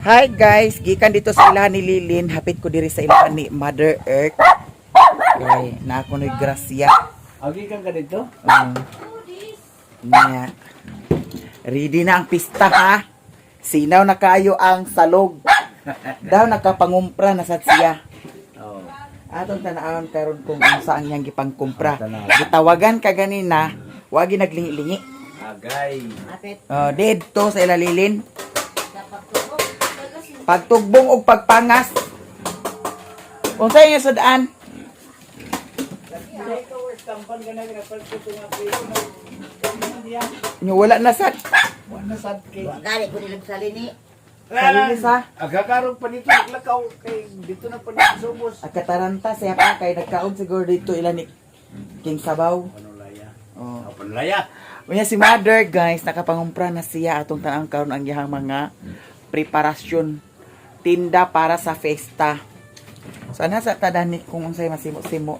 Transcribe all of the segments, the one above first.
Hi guys, gikan dito sa ilahan ni Lilin, hapit ko diri sa ilahan ni Mother Earth. Kay na ako noy grasya. Agi kang ka dito? Niya. Ready na ang pista ha. Sinaw na kayo ang salog. Daw nakapangumpra na sa siya. Oo. Atong tanawon karon kung unsa ang iyang gipangkumpra. Gitawagan ka ganina, wagi naglingi-lingi. Agay. Dito sa ilalilin. Pagtugbong og pagpangas. Unsa yung sudaan? Nyo wala na sad. Wala sad kay. Gali ko nilang salini. Sarili sa Agakarong pa dito naglakaw kay dito na pa dito subos. Akataranta siya pa kay nagkaon siguro dito ilan ni King Sabaw. Panulaya. Oh. Panulaya. Unya si Mother guys, nakapangumpra na siya atong tanang karon ang iyang mga preparasyon tinda para sa festa. Sana sa tadani kung unsay masimo-simo.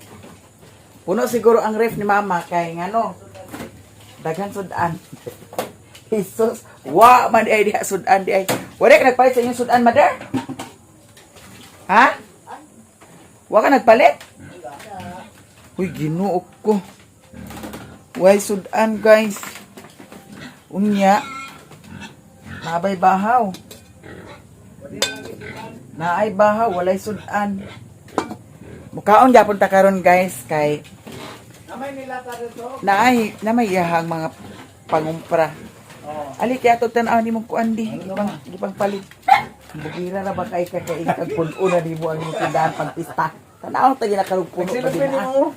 Puno siguro ang ref ni Mama kay ngano daghan sudan. Jesus, wa man di ay diha sudan di ay. Wala ka nagpalit sa inyong sudan, Mother? Ha? Wa ka nagpalit? Uy, ginuok ko. Way sudan, guys. Unya. Nabay bahaw. Naay bahaw, walay sudan. Mukaon gyapon ta karon, guys, kay Namay nilata dito. namay iyahang mga pangumpra. Oo. Ali kaya to tan-aw ni mong kuan di gipang palit. Bugira na ba kay kag puno na di mo ang imong tindahan pagpista. Tan-aw ta gina karug puno pa din. mo.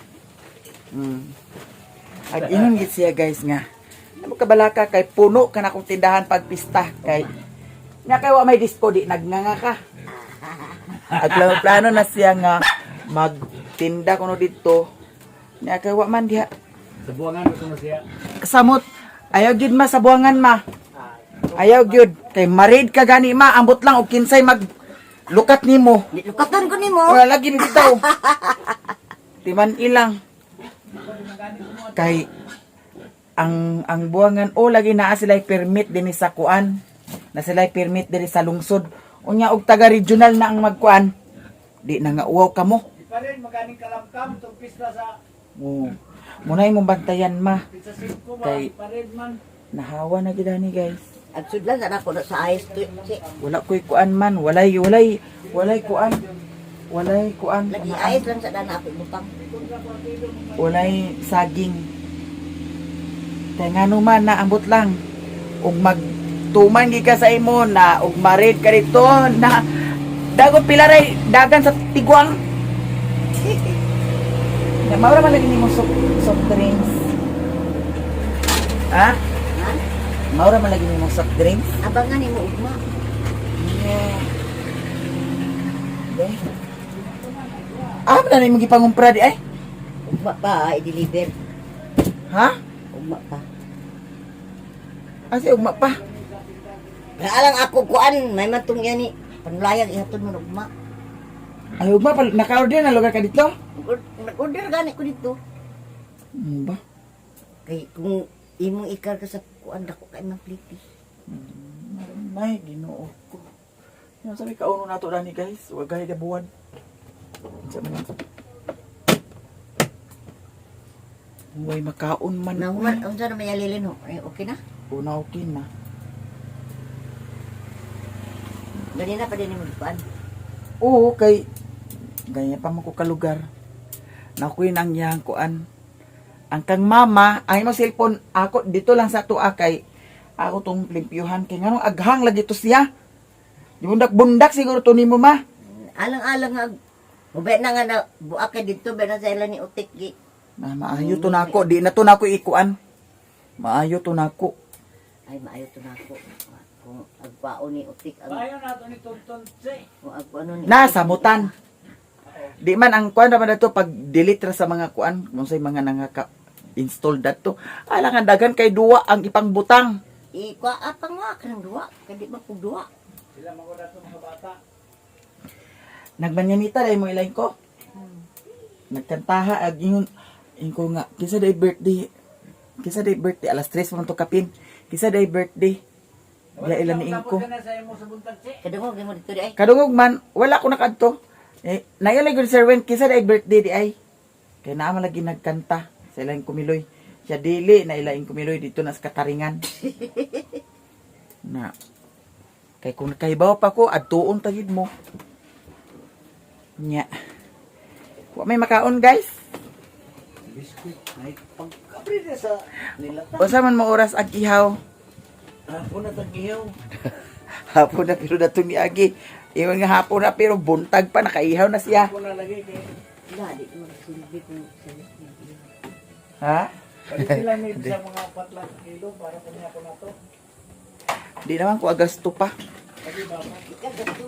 Ag inon gid siya guys nga. Amo kabalaka kay puno kana kong tindahan pagpista kay nya kay wa may disco di nagnanga ka. At plano na siya nga magtinda kuno dito. Nya kay wa man diha Sa buwangan ko na siya. kasamot. Ayaw gyud ma sa buwangan ma. Ayaw gyud kay marid ka gani ma ambot lang og kinsay mag lukat nimo. Lukatan ko nimo. Wala lagi ni bitaw. Timan ilang. Kay ang buwangan o lagi naa sila permit dinhi sa kuan. Na sila permit diri sa lungsod. Unya og taga regional na ang magkuan. Di na nga uwaw kamo. Di pa rin maganing kalamkam tong pista sa Oo. Munay mong bantayan ma. pista 5 ba. Kay- Di pa rin man. Nahawa na gid ni guys. At sudlan sa ako na sa ayos to. Wala ko'y kuan man. Walay kuan. Walay kuan. Lagi ayos lang sa dana ako butang. Walay saging. Kaya nga naman naambot lang. Ug magtuman gi ka sa imo na ug marid ka dito na dagot pilaray dagan sa tigwang. Na maura man lagi nimo soft drinks. Ha? Ha? Maura man lagi nimo soft drinks. Abangan nimo ugma. Na nimo gipangumpra di ay? Ugma pa i-deliver. Ha? Ugma pa. Asi ugma pa. Alang ako kuan may matong yan ni panlayag ihatod mo ugma. Ay ugma pa naka-order na lugar ka dito? Nag-order gani ko dito. Ano ba? Kay kung imong ikar ka sa kuan dako kay man pliti. May ginoo ko. Yan sabi ka uno nato dani guys, wag gay buwan. Huwag makaon man. Nahuman unsa na mayalilin ho? Ay, okay na. Una okay na. Ganina pa din mo kuan. Oo, kay ganyan pa man ko ka lugar. Nakuin ang iyang kuan. Ang kang mama, ay mo cellphone ako dito lang sa tuwa kay ako tong limpyuhan kay nganong aghang lagi to siya. Di bundak siguro to nimo ma. Alang-alang nga mubay na nga na buak ka dito ba na sa ila ni utik gi. Na maayo to nako, di na to nako ikuan. Maayo to nako. Ay maayo to nako. Kung agpao ni utik ang Bayo nato ni Tonton Che. kung agpano ni Nasamutan. Di man ang kuan naman nato pag delete ra sa mga kuan, kung say mga nangaka install dato. Alangan dagan kay duwa ang ipangbutang. Ikwa apang nga kanang duwa, kadi man pug duwa. Sila mga dato mga bata. Nagmanyanita dai mo ilay ko. Nagkantaha ag ingon ko nga kisa day birthday. Kisa day birthday alas 3 man to kapin. Kisa day birthday. Ya ilaniin ko. Tapos ka na sa imo sa buntag, si. Kadungog mo dito di ay. Kadungog man, wala ko nakadto. Naialay ko Sir Wen, kisa na birthday di ay. Kaya naman lagi nagkanta sa ilang kumiloy. Siya dili na ilaing kumiloy dito na sa kataringan. Na. Kay kung nakahibaw pa ko, adtuon tagid mo. Nya. Wa may makaon guys. Biskuit. Ay, pagkabri na sa nilata. Usa man mo oras ag ihaw. Ako na tagiyaw. Hapon na pero datong ni Agi. Iwan nga hapon na pero buntag pa nakaihaw na siya. Ako na lagi kay. Ladi mo silbi ko sa silbi. Ha? Pwede lang may sa mga 4 kilo para kanya ako na to. Di naman ko agasto pa. Lagi ba mo? Ikaw gato.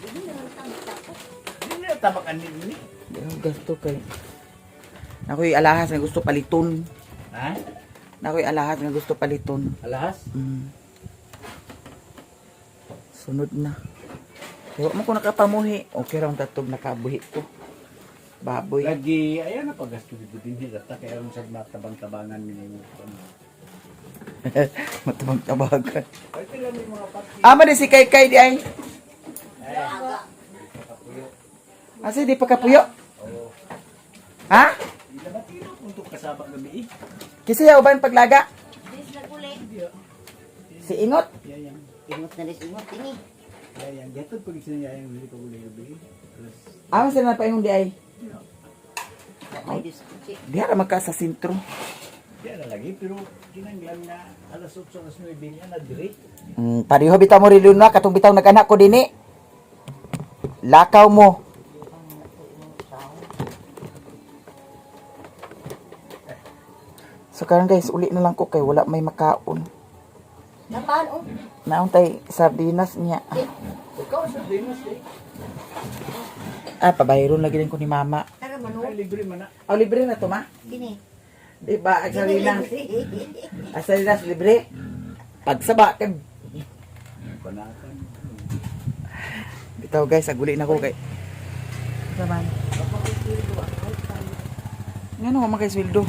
Hindi na lang tama tapos. Hindi na tabakan ni. Di naman gasto kay. Nakoy alahas nga gusto paliton. Ha? Nakoy alahas nga gusto paliton. Alahas? Sunod na. Kaya mo ko nakapamuhi. Okay raw tatog nakabuhi ko. Baboy. Lagi, ayan na pagasto dito din data kaya ang sa matabang-tabangan ni mo. Matabang-tabagan. Pwede lang may mga pati. Ama di si Kay di ay. Kapuyo. Asa di pa kapuyo? Oo. Ha? Hindi na matino kung ito kasama gabi eh. Kasi uban paglaga. Dis na kuli. Si Ingot. Yan. Ingot na rin ingot ini. Yan. Gatod pag sinayang hindi pa gulay gabi. Plus, Ama sila na pa yung di ay. May diskusi. Di ara magka sa sentro. yan na lagi pero kinanglan na alas 8 alas 9 niya na dire. Pariho bitaw mo rilun na katong bitaw nag-anak ko dinhi. Lakaw mo. So karon guys, uli na lang ko kay wala may makaon. Napaan oh? Naon tay sardinas niya. Ikaw sa dinos eh. Pabayron lagi din ko ni mama. Tara mano. Ay libre man na. Libre na to ma? Kini. Di ba? Ang sardinas. Ang sardinas libre. Pagsaba kay Panatan. bitaw guys, aguli na ko kay. Saman. Ngano man kay sweldo?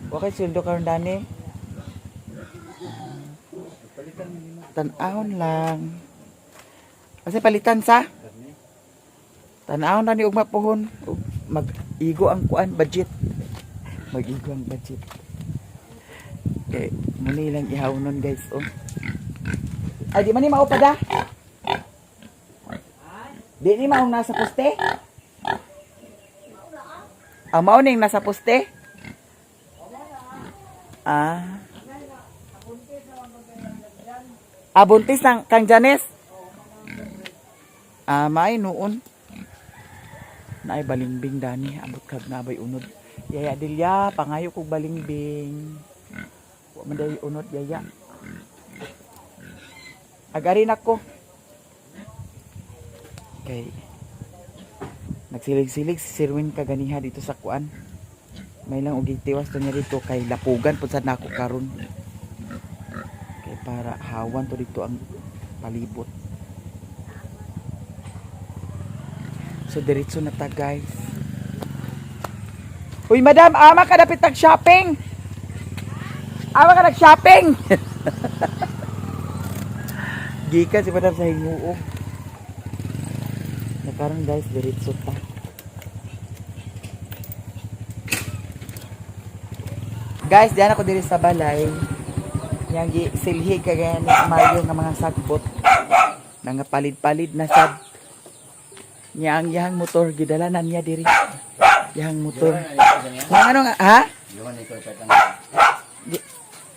Wa kay sweldo karon dani. Palitan mo. Tan-awon lang. Kasi palitan sa tan-awon na ni ug mapuhon ug mag-igo ang kuan budget. Mag-igo ang budget. Okay, muni lang ihaw nun guys oh. Ay di man ni mao pa da. Di ni mao nasa poste? Ang mao ning nasa poste? Buntis ng Kang Janes? May noon. Naay balimbing dani, abot kag nabay unod. Yaya dilya, pangayo kog balimbing. Wa man day unod yaya. Agarin ako. Okay. Nagsilig-silig si Sirwin kaganiha dito sa kuan. May lang og tiwas to niya dito kay lapugan pud sad nako karon. Kay para hawan to dito ang palibot. So diretso na ta guys. Uy madam, ama ka dapat nag-shopping. Ama ka nag-shopping. Gikan si madam sa hinguog. Na karon guys, diretso ta. Guys, diyan ako diri sa balay. Yang silhi kagaya ni Mario nga mga sagbot. Nga palid-palid na sad. Yang motor gidalanan niya diri. Yang motor. Yang ano nga, ha?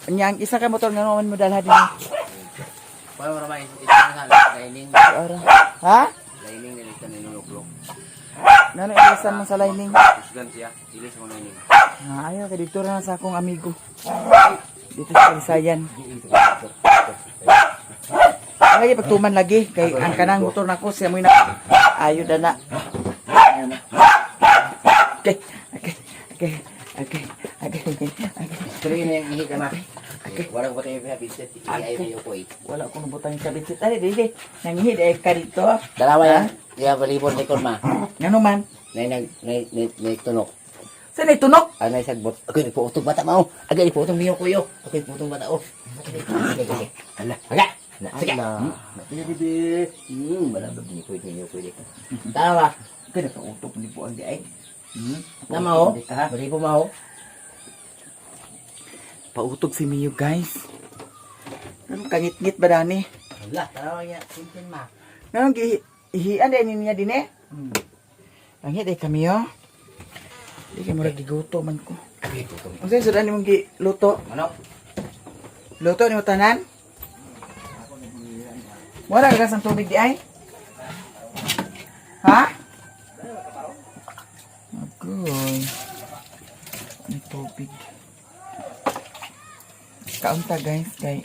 Yang isa ka motor nga naman mo dalha din. Para maramay isang sa lining. Ha? Lining nila ito ninunuklok. Nano isa mo sa lining? Isgan siya. Ilis mo lining. Ayaw kay dito na sa akong amigo. Dito sa Visayan. Ay pagtuman lagi kay ang kanang motor nako siya mo na. Ayo na. Okay. Pero yun yung ihi ka na. Walang ba tayo pinabitsit? Ihi ay ko eh. Wala ko nabutang sa bitsit. Ay, dili. Nangihid ay ka dito. Dalawa yan. Iya balibon ni Korma. Ngano man? Nay tunok. Saan ay tunok? Anay sagbot. Ako ni putong bata mao. Aga ni putong niyo kuyo. Ako ni putong bata oh. Ala, aga. Sige. Iya bibi. Balabag ni kuyo kuyo. Tama. Kaya pautok ni po ang di ay. Tama oh. Bari po mao. Pautog si Mio, guys. Ano, kangit-ngit ba dani? Ala, tama niya. Simple ma. Ngayon, ihian din niya din eh. Langit eh kami, oh. Hindi kayo murag giguto man ko. Abi putong. Ang sa'yo, sudan mong giluto. Ano? Luto ni mo tanan? Wala ka sa tubig di ay? Ha? Agoy. Ano tubig? Kaunta guys, kay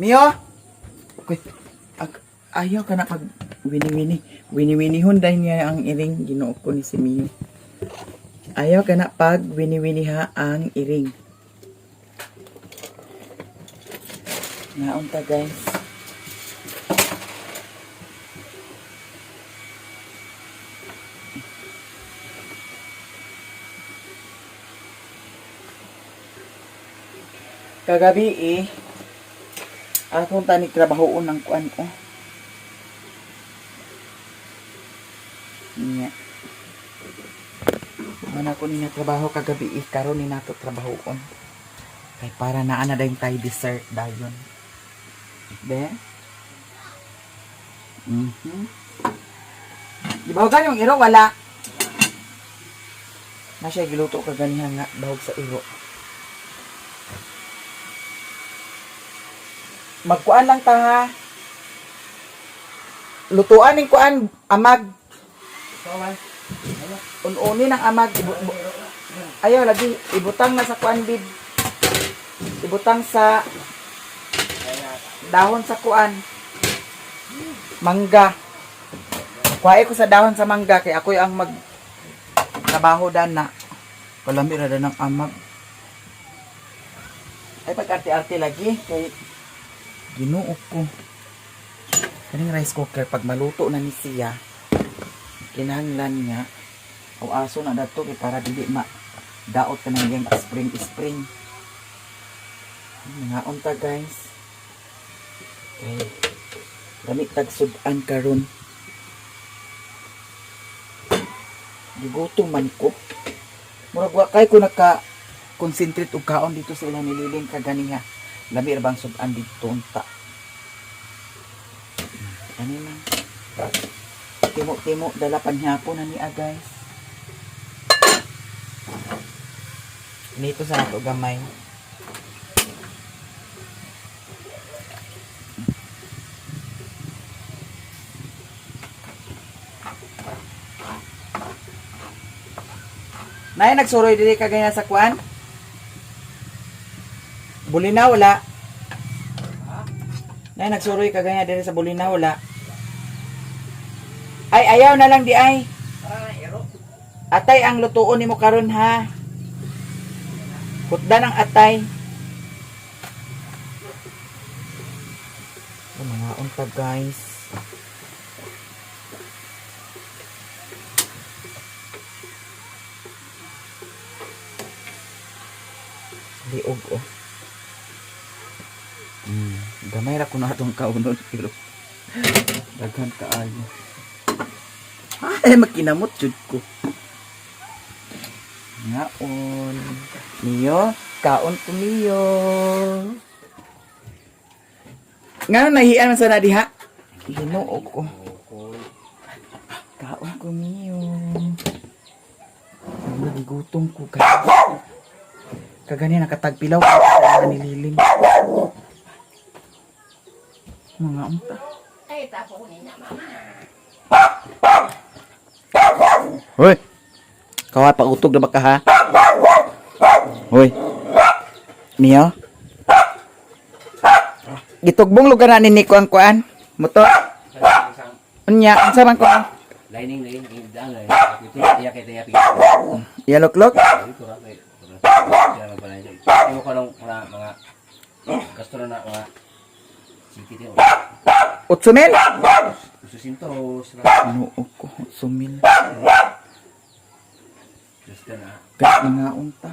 Mio? Uy, ayaw ka na pag wini-wini. Wini-winihon dahil niya ang iring. Ginoo ko ni si Mio. Ayaw ka na pag wini-winiha ang iring. Naunta guys. Kagabi akong tani trabahoon ng kuan ko. Niya. Mana ko ni trabaho kagabi karon ni nato trabahoon. Kay para naa na dayon tay dessert dayon. Be? Di ba ganyan yung iro wala? Na siya giluto ka ganyan nga bahog sa iro. Magkuan lang ta ha. Lutuan ning kuan amag. Ununi ng amag. Ayaw lagi ibutang na sa kuan bib. Ibutang sa dahon sa kuan. Mangga. Kuhay ko sa dahon sa mangga kay ako ang mag trabaho dana. Kalami ra ng amag. Ay pag-arte-arte lagi kay Ginoo ko. Kaning rice cooker pag maluto na ni siya, kinahanglan niya o aso na dato kay para dili ma daot ka nang yung spring. Mga unta guys. Okay. Gamit tag sudan karon. Gigutom man ko. Murag wa kay ko naka concentrate og kaon dito sa ilang nililing kaganiha. Labi ra bang sudan dito unta. Ano na? Timo-timo dala panhapon na niya guys. Nito sa ato gamay. Nay nagsuroy diri kagaya sa kuan? Bulina wala. Nay nagsuroy kagaya diri sa Bulina wala. Ay ayaw na lang di ay. Atay ang lutuon nimo karon ha. Kutda ng atay. Mga unta guys. Liog oh. Gamay ra ko na itong kaunon pero daghan kaayo. Ay makinamot jud ko. Ngaon. Mio, kaon ko Mio. Ngano nahian man sana diha? Ginoo ko. Kaon ko Mio. Nagigutom ko ka. Kagani nakatagpilaw ko sa nililing. Mga unta. Ay, tapo ko na mama. Hoy. Kaway pautog na baka ha. Hoy. Mio. Gitugbong lugar na ni ko ang kuan. Moto. Unya, unsa man ko? Lining daan lay. Iya kay tiya pi. Yaloklok. Ito ra kay. Yan pa na siya. Imo ko lang mga gasto na mga sikit yun. 8,000? 800. Noo ko, sumil. Just ka na. Kahit nga unta.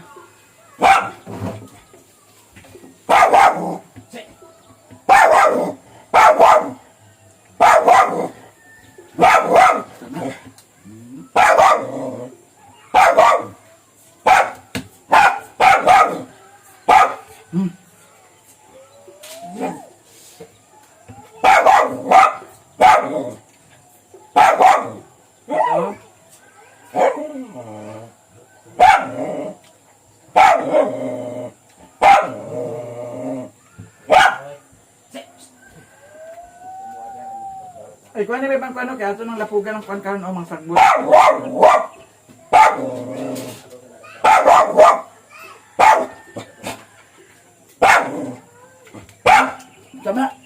Ay, kuha na may bang kuano kaya ito nang lapugan ng kuan karon o mga sagbot. Tama.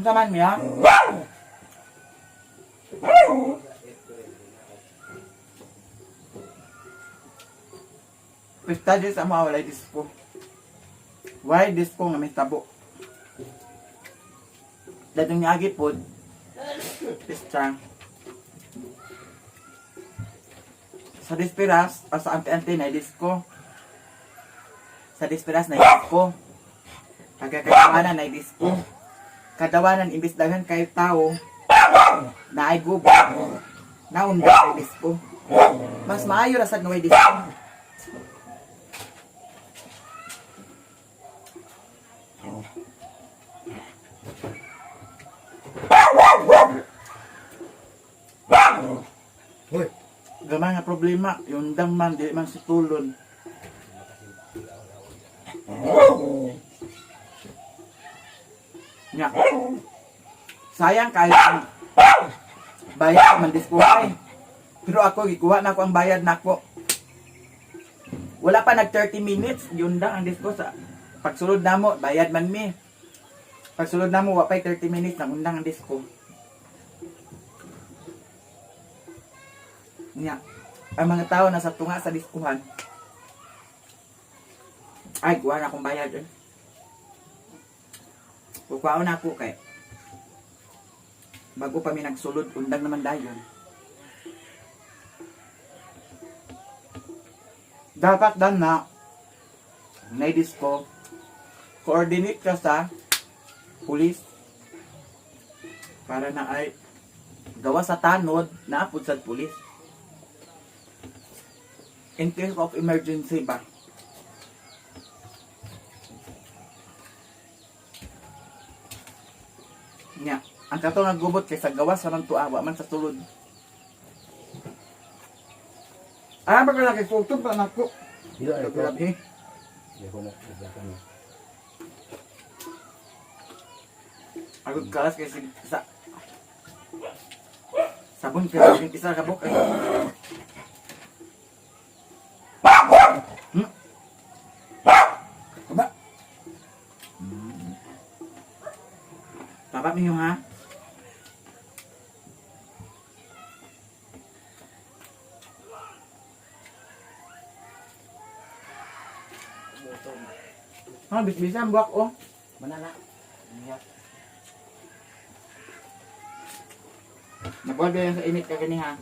Ang saman niya? Pista di sa mga walay disco. Why disco nga may tabo? Datong niya agi po. Pista. Sa dispiras, o sa anti-anti na disco. Sa dispiras na disco. Kagakagawanan na disco. Kadawanan imbis daghan kay tao na ay gubo na unda kay disco. Mas maayo ra sad nga way disco. Hoy, Gamay nga problema, yung dang man di man situlon. Nya. Sayang kahit ang bayad man diskuhay. Pero ako gikuha na ako ang bayad nako. Wala pa nag 30 minutes, yun lang ang disco sa pagsulod namo, bayad man mi. Pagsulod namo wa pay 30 minutes nang undang ang disco. Nya. Ang mga tao nasa tunga sa diskuhan. Ay, kuha na akong bayad eh. Kukuhaon na ako kay bago pa mi nagsulod, undang naman dayon. Dapat dan na may disco, coordinate ka sa pulis para na ay gawa sa tanod na apod sa pulis. In case of emergency ba? Nya, ang kato nga gubot kay sa gawas sa man tuawa man sa tulod. Ah, baka laki photo pa nako. dilo ay ko. Grabe. Di ko na isakan mo. Agad kalas kay sa sabon kay yung isa ka buk. Aba. Tapat niyo ha. Ah, bis-bisan buwak oh. Manana. Nabuwag yan sa init ka gani ha.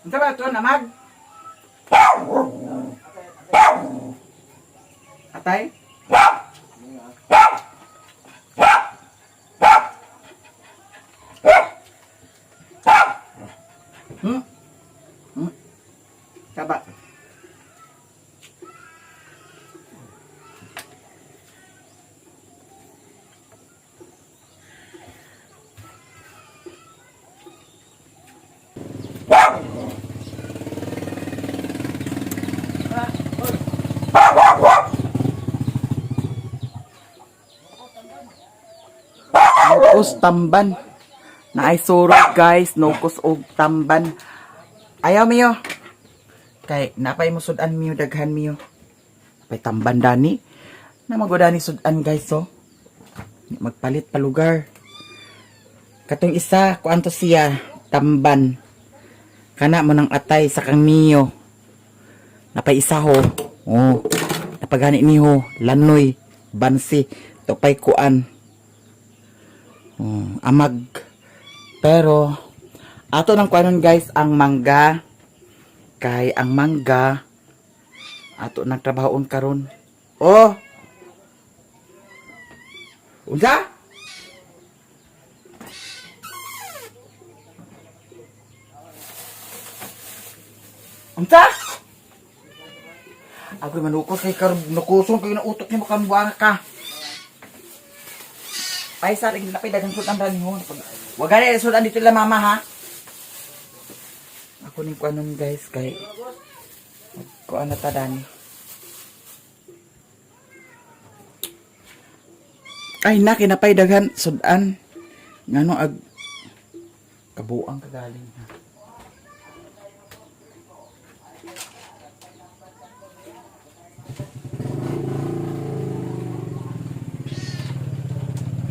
Ano ba ito? Namag? Atay? Hmm? Hmm? Kaba? Tapos tamban. Na ay surot guys, nukos og tamban. Ayaw miyo. Kay napay mo sudan miyo daghan miyo. Napay tamban dani. Na magudani sudan guys so. Magpalit pa lugar. Katong isa, kuanto siya, tamban. Kana mo nang atay sa kang miyo. Napay isa ho. Oh. Napagani ni ho, lanoy, bansi, tupay kuan. Amag. Pero ato nang kuanon guys ang mangga. Kay ang mangga ato nang trabahoon karon. Oh. Unsa? Unsa? Ako manukos kay karon nukuson kay nautok ni makan buang ka. Ay sa ring napay daghang sudan dali ho. Wa gani sudan dito la mama ha. Ako ning kuanon guys kay kuan na ta dani. Ay na kinapay daghan sudan. Ngano ag kabuang kagaling ha.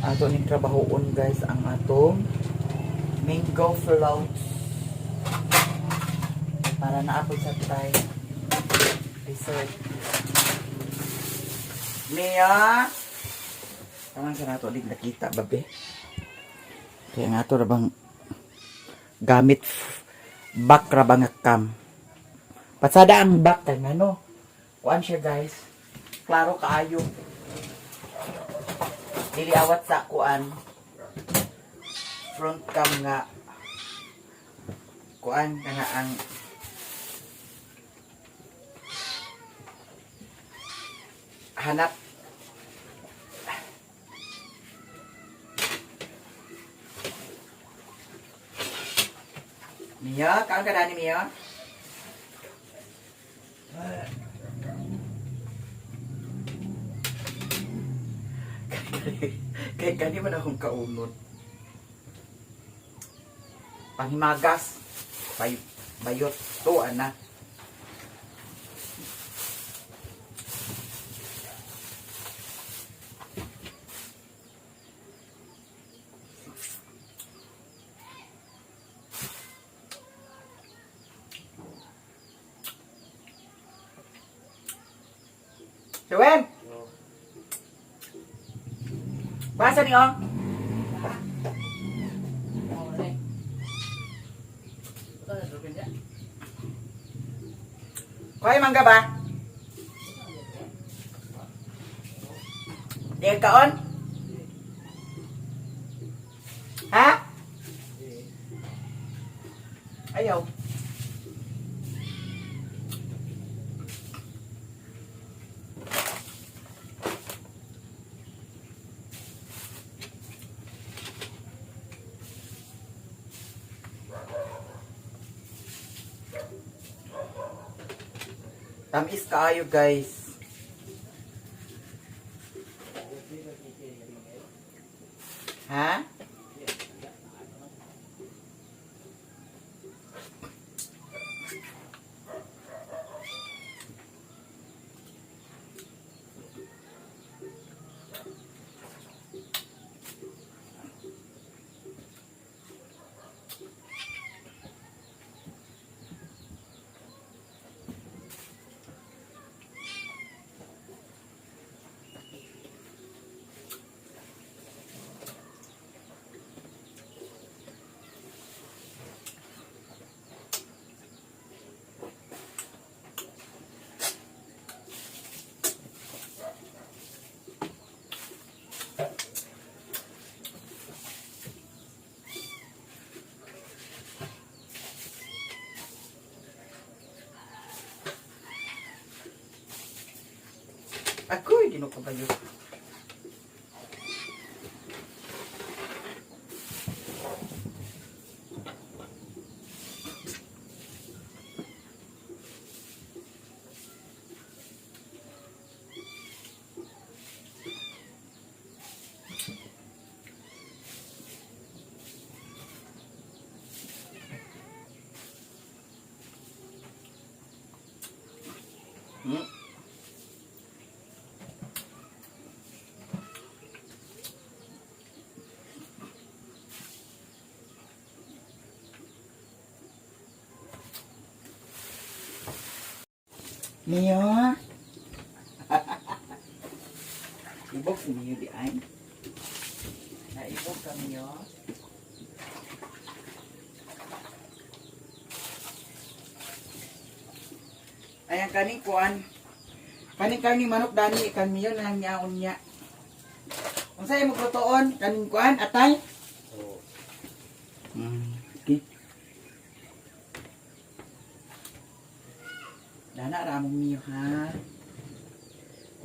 Ato ning trabahoon guys ang atong mango floats para naapod sa tay dessert. Mia, taman sa nato di nakita babe. Kaya nga ato ra bang gamit back ra bang kam. Pasada ang back kay ngano. Kuan siya guys. Klaro kaayo. Dili awat sa kuan front cam nga kuan nga ang hanap Mia, kaon ka dani Mia? Kaya gani man akong kaunod. Panghimagas. Bayot. To, ana. Jowen! Basa niyo? Kuhay mangga ba? Di kaon? Ha? Ayaw. Tamis kaayo guys. Ha? Agoy, ginukabayo. Mio? Ibog si Mio di ay. Naibog ka, Mio? Ayan kaning kuan. Kaning manok dani kan Mio na lang niyaon niya. Unsay mo lutoon kaning kuan atay? Oo. Okay. Dana ra mo Mio ha.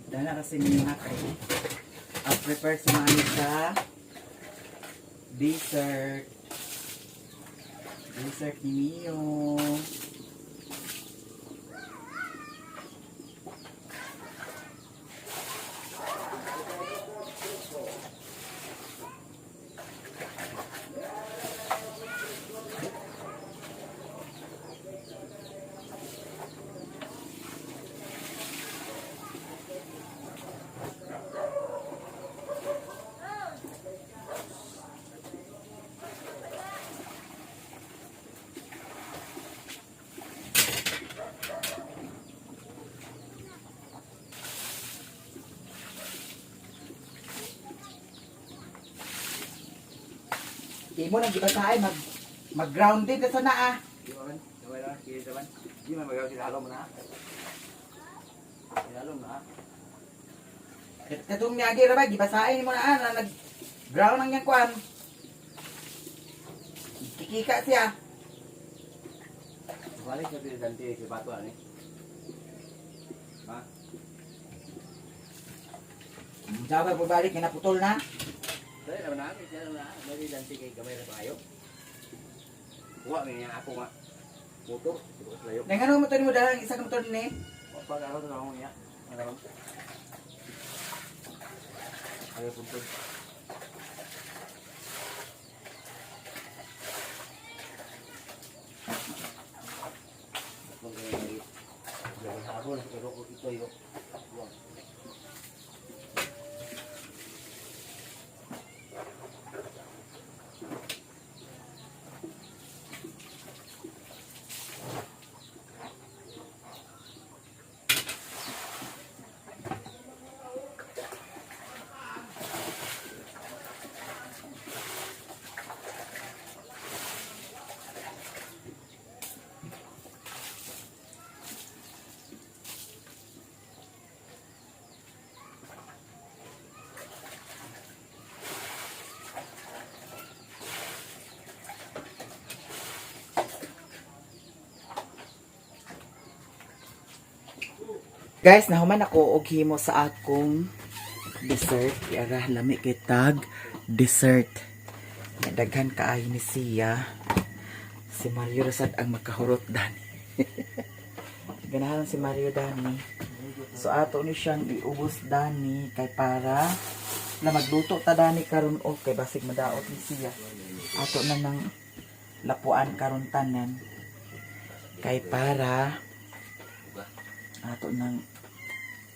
Dana kasi Mio ha kay. I'll prepare si Mami sa dessert. Dessert ni Mio. Di mo nang gibasahin mag-grounded na sana ah. Di ba man? Gawin na. Kaya naman. Di man magawa sinalo mo na. Sinalo mo na. Katong niyagi ra ba gibasahin mo na ah na nag-ground ang yang kuan. Kikika siya. Balik na pinagdanti si Bato ani. Ha? Sabi po balik na putol na. Dali naman na. Kaya naman na. Dali danti kay gamay na tayo. Kuha niya ako nga. Motor. Siguro sa layo. Nang ano mo mo dahil isa ka motor ni? Pag-araw na ako niya. Ano? Ayaw puntod. Habol, pero ito yun. Guys, nahuman ako og himo sa akong dessert. Yara lami kay tag dessert. Daghan kaayo ni siya. Si Mario Rasad ang makahurot dani. Ganahan si Mario dani. So ato ni siyang iubos dani kay para na magluto ta dani karon og kay basig madaot ni siya. Ato na nang lapuan karon tanan kay para ato nang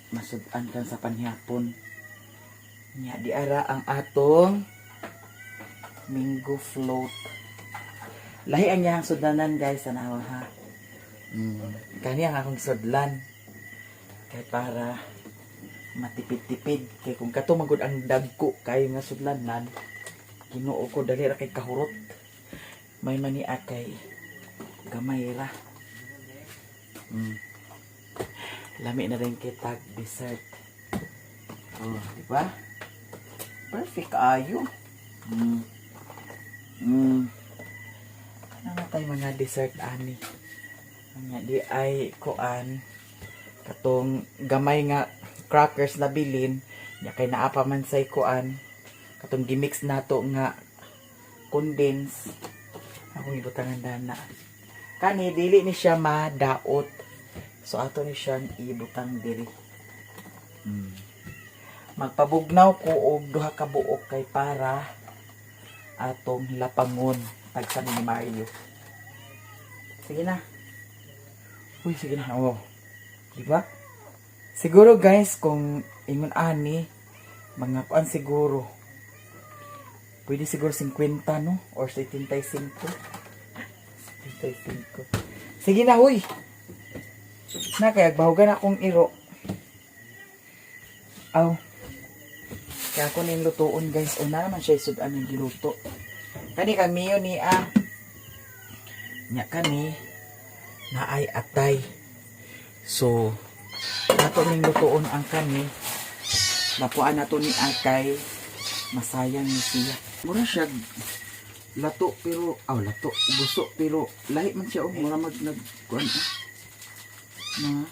masudan kan sa panhapon nya di ara ang atong mango float. Lahi ang iyang sudanan guys sa nawa ha. Kani ang akong sudlan kay para matipid-tipid kay kung kato magud ang dagko kay nga sudlanan Ginoo ko dali ra kay kahurot. May mania kay gamay ra. Lami na rin kitag dessert. Oh, di ba? Perfect ayo. Ano na tayo mga dessert ani? Nga di ay kuan katong gamay nga crackers na bilin, ya kay naapa man say kuan katong gimix nato nga condense. Akong ibutangan dana. Kani dili ni siya madaot. So ato ni siyang ibutang diri. Magpabugnaw ko og duha ka buok kay para atong lapangon tagsa ni Mario. Sige na. Uy, sige na. Oh. Diba? Siguro guys, kung ingon ani, mga kuan siguro. Pwede siguro 50, no? Or 75. 75. Sige na, huy. Na kaya bahugan akong iro. Aw. Kaya ako ning lutuon guys. Una naman siya sudan ng giluto. Kani kami yun ni nya kani na ay atay. So, nato ning lutuon ang kani. Napuan nato ni atay. Masayang ni siya. Mura siya lato pero lato buso pero lahi man siya mura nagkuan na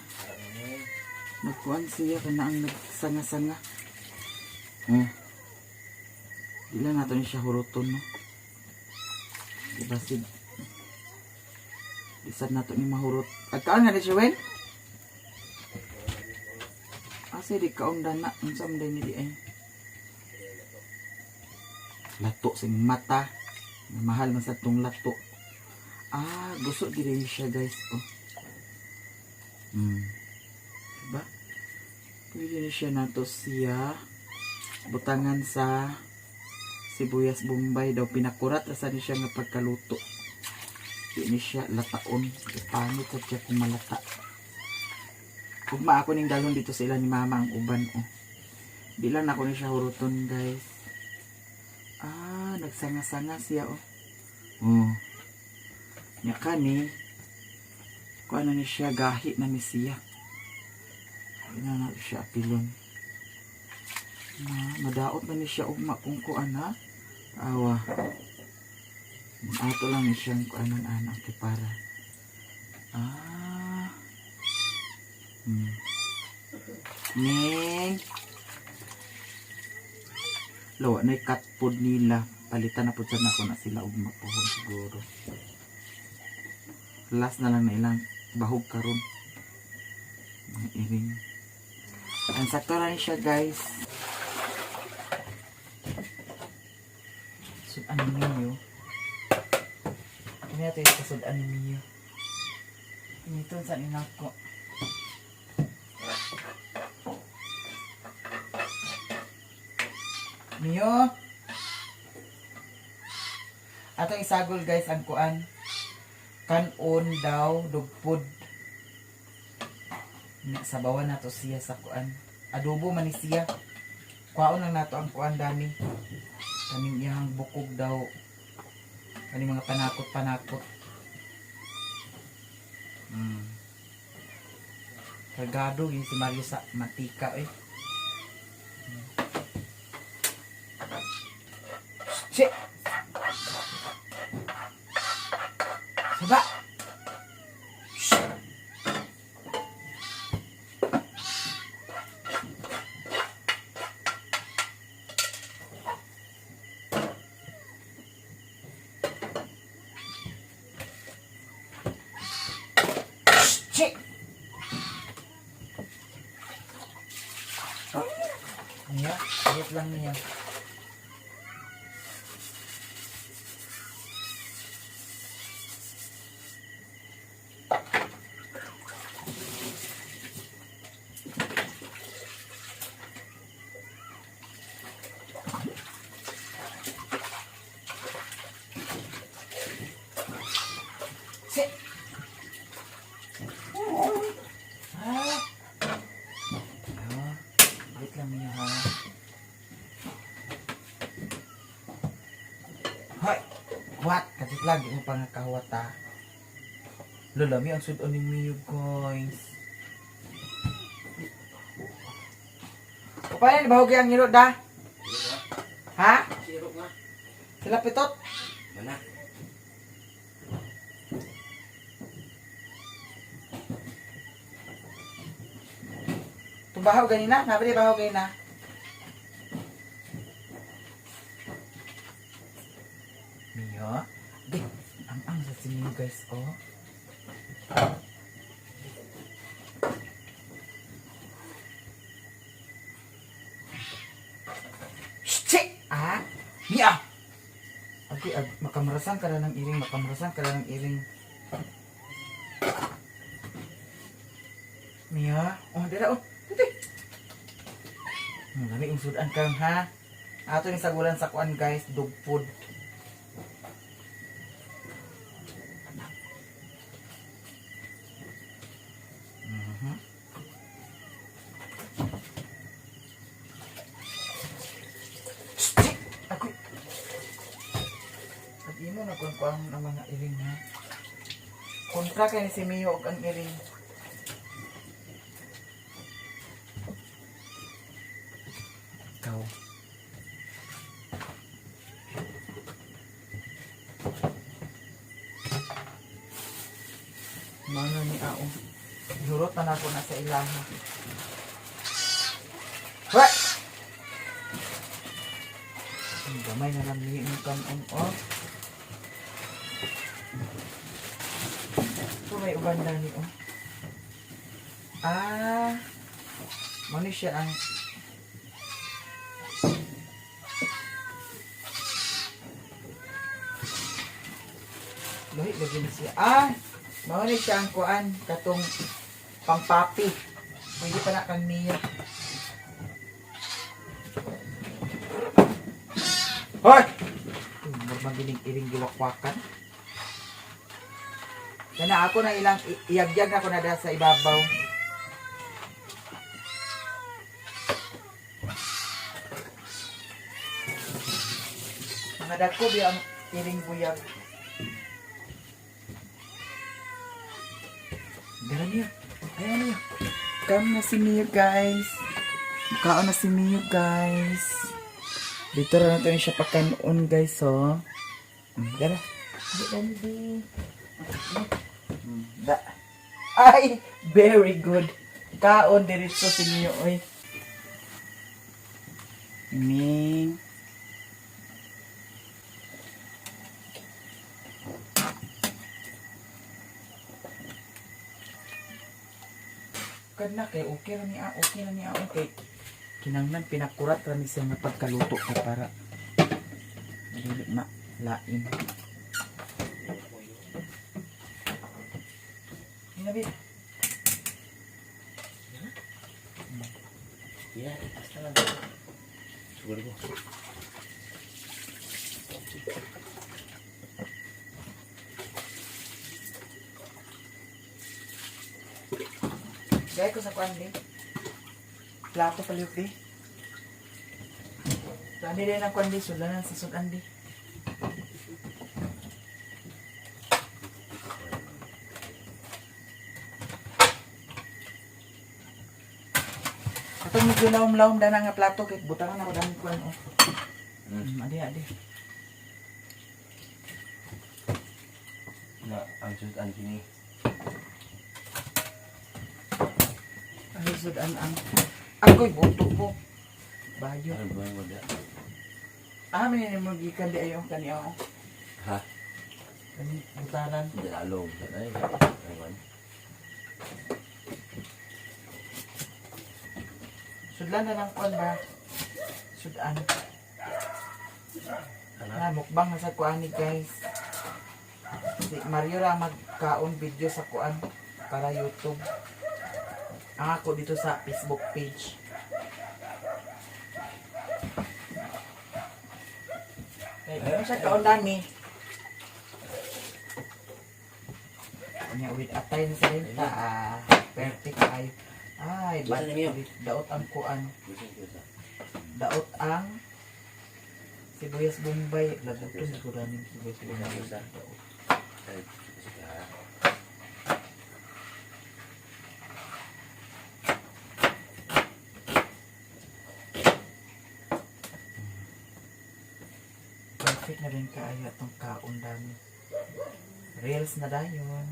nagkuan siya kana ang nagsanga-sanga. Di lang nato ni siya huruton no. Diba sid isad nato ni mahurot. Agkaan nga di siya wen? Asa di kaundan na unsa man ni di ay. Lato sing mata. Mahal man sa tong lato. Gusto din siya guys. Diba? Pwede na siya nato siya. Butangan sa sibuyas bombay daw. Pinakurat asa ni siya nga pagkaluto. Hindi siya lataon. Pangit sa siya kung malata. Kugma ako ning dalon dito sila ni mama ang uban. Di lang ako ni siya huruton guys. Nagsanga-sanga siya nya kani kuha na ni siya gahi na ni siya na siya apilon madaot na ni siya ugma kung kuan ha awa ato lang ni siya kuanan anak para ning lawa na cut food nila palitan na po na ako na sila og mapuhon siguro last na lang na ilang bahog karon mga iring ang sakto na siya guys sudan ninyo ini natin yung sudan ninyo initon sa ninako Mio ato isagol guys ang kuan kanon daw dugpod sabawan nato siya sa kuan adobo man ni siya kuaon lang nato ang kuan dami kaning iyang bukog daw kaning mga panakot kargado yun si Mario sa matika Shit! Saba! Shit! Niya, wait lang niya. Wait lang niya ha. Hoy! What? Katit lagi mo pang nakahawat ha. Lalami ang sudon ni Mio guys. O paano ni bahagi ang nirod da? Ha? Sirok nga. Sila pitot? Mana? Bahaw ganina? Nabali bahaw ganina? Mio? Di, ang sa sinyo guys, oh. Shit! Mia! Okay, makamarasan ka na ng iring, makamarasan ka na ng iring. Mia? Oh, dira, oh. Lami yung sudan kang ha. Ato ni sagulan sa kuan guys, dog food. nagkuhan ng mga iring ha. Kontra kay ni si Mio og ang iring. Ikaw. Mana ni Aong. Jurot na ako na sa ilaha. What? Ang gamay na lang yung kanon off. Ito may ubanda ni oh. Mano siya ang Luhit lagi na siya. Mano siya ang kuan katong pangpapi. Pwede pa na kang niya. Hoy! Magaling iring giwakwakan. Kana ako na ilang iyagyag na ko na dahil sa ibabaw. Mga dako biya ang iring buyag. Dara niya. Ayan niya. Come na si Mio guys. Mukhaon na si Mio guys. Dito na natin siya pakanon guys oh. Dara. Ay, very good. Kaon diretso si Mio oy. Ming. Kadna kay okay na niya okay. Kinanglan pinakurat ra ni siya nga pagkaluto kay para dili lain. Inabi. Ya, hasta la. Siguro ko. Gaya ko sa kuan di. Plato paliw di. Tani din ang kuan di sulanan sa sudan di. Ato medyo lawom-lawom na nga plato kay butangan ako dami kuan oh. Adi. Na ang sudan kini. Ay sudan ang ako'y buto mo. Bayo. Ano ba mo da? May mo gikan di ayo kaniya oh. Ha? Kani butanan. Dalong ay. Aywan. Sudlan na lang kuan ba? Sudan. Mukbang na sa kuan ni guys. Si Mario ra magkaon video sa kuan para YouTube. Ang ako dito sa Facebook page. Ano siya kaon dami? Kanya with atay na sa rinta. Perfect ay. Ay, Bisa na niyo. daot ang kuan. Daot ang sibuyas bombay. Lagyan to sa kudaning sibuyas bombay. Perfect na rin kaya itong kaon dami. Reels na dayon.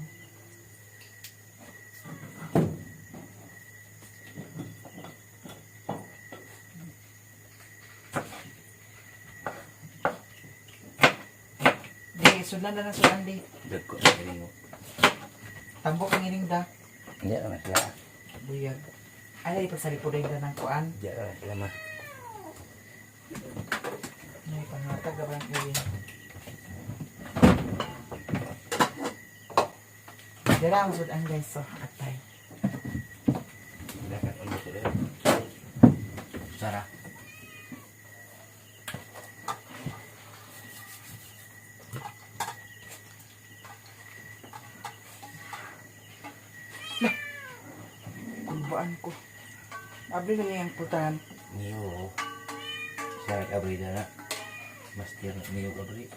Sudan na sudan di. Dagko kini mo. Tambok ang ining da. Hindi naman sila. Buyag. Ay, ipasalipoday da ng kuan. Hindi naman sila ma. Ay, pangatag ba ang iring. Dira ang sudan guys. So, atay. Dapat ulit sila. Sarah. Kumbaan ko. Abli na niya ang putahan. Niyo. Sa abri na. Master niyo abri.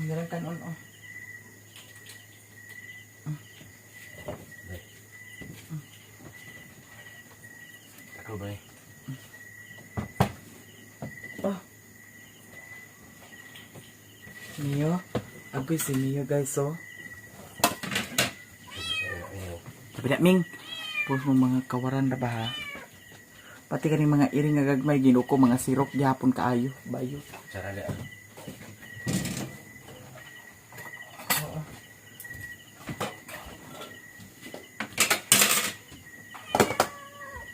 Meron kanon, oh. Ako ba eh? Oh. Mio. Agoy si Mio, guys, oh. Sabi na, Ming. Pus mo mga kawaran na ba, ha? Pati ka mga iring nga gagmay, ginuko, mga sirok, gihapon kaayo. Bayo. Sarada.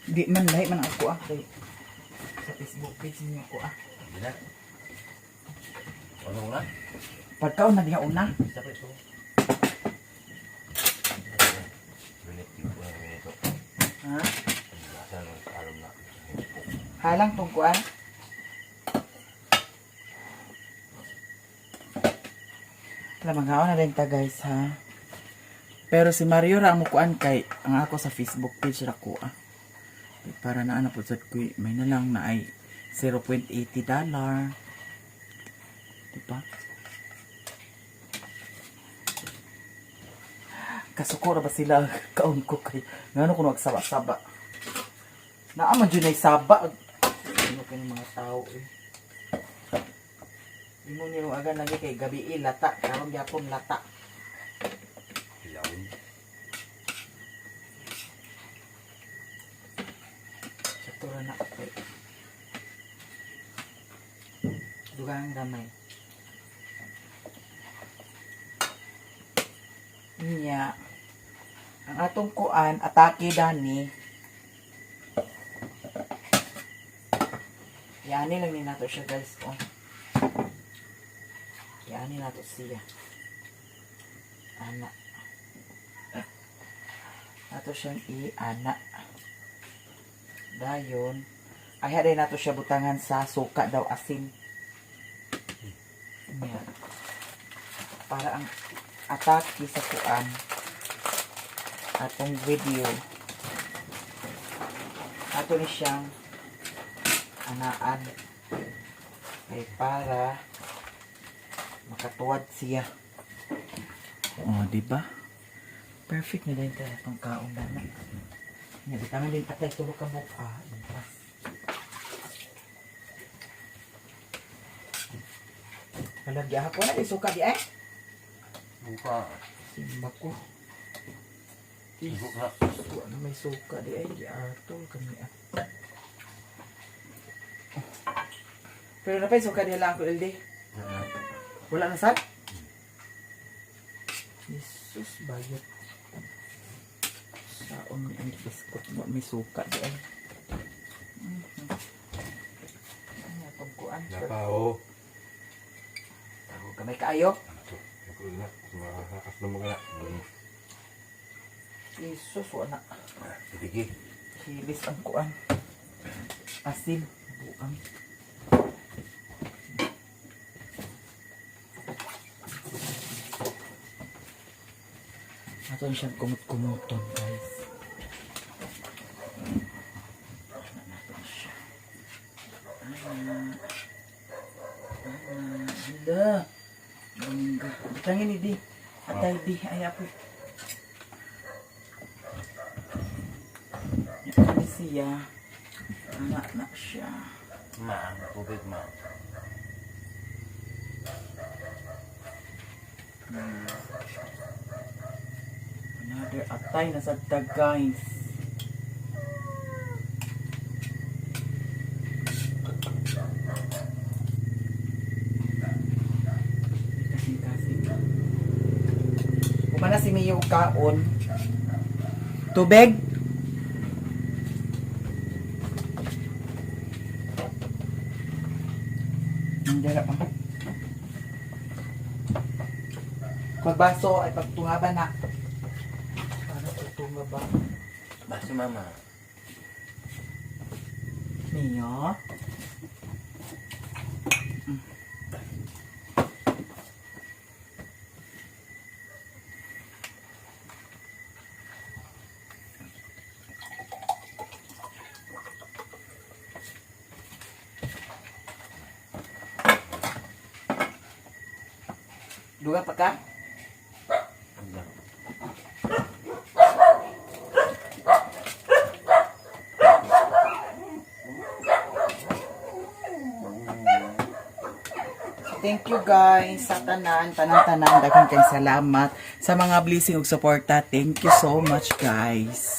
Di man, lahi man ako, ah. Kay, sa Facebook page niyo ako, ah. Hindi na. Ano na? Pagkaon na diha una. Dapat ito. Minute yung po ng minito. Ha? Saan ang alam na? Halang tungkuan. Lamanghaon na rin ta, guys, ha. Pero si Mario ra mo kuan kay ang ako sa Facebook page ra ko, ah. Para na ana po sa ko may na lang na ay $0.80. Diba? Kasukura ba sila kaon ko kay ngano ko nagsaba-saba. Naaman dyan ay saba. Ano ka mga tao eh. Imo niro aga lagi kay gabi lata, karon gyapon lata. Ilawin. Satura na kay. Dugang gamay. Niya. Ang atong kuan atake dani. Yani lang ni nato siya, guys, oh. Yani nato siya. Anak. Nato siyang i-anak. Dayon. Ay, haday nato siya butangan sa suka daw asin. Yan. Para ang atake sa kuan atong video ato ni siyang anaan ay para makatuwad siya. Oh, di ba? Perfect na din tayo itong kaong dana. Hindi kami din patay tulog ka buka. Impas. Kalagya ako na isuka di eh. Buka. Simba ko. Buka. Ano may suka di ay di artol kami ah. Pero na pa yung suka di lang ko LD. Wala na sad? Jesus bayot. Saon ni ang biskot mo may suka di ay. Ano itong kuan? Napao. Tago kamay kaayo. Ako na. Makakas na mga na. Jesus wala. Sige. Hilis ang kuan. Asin. Buang. Ato siyang kumut-kumuton, guys. Nato siya. Hala. Bangga. Butangin ni Di. Atay Di. Ay ako. Yan siya. Anak na siya. Ma, tubig ma. Another atay na sagtag, guys. Kasing-kasing. Kumana si Mio kaon. Tubig. Hindi na pa. Pagbaso ay pagtungaban na. Para pagtungaba. Basta mama. Mio. Duga pa ka? Thank you guys sa tanan, tanan, daghang kay salamat sa mga blessing ug suporta. Thank you so much guys.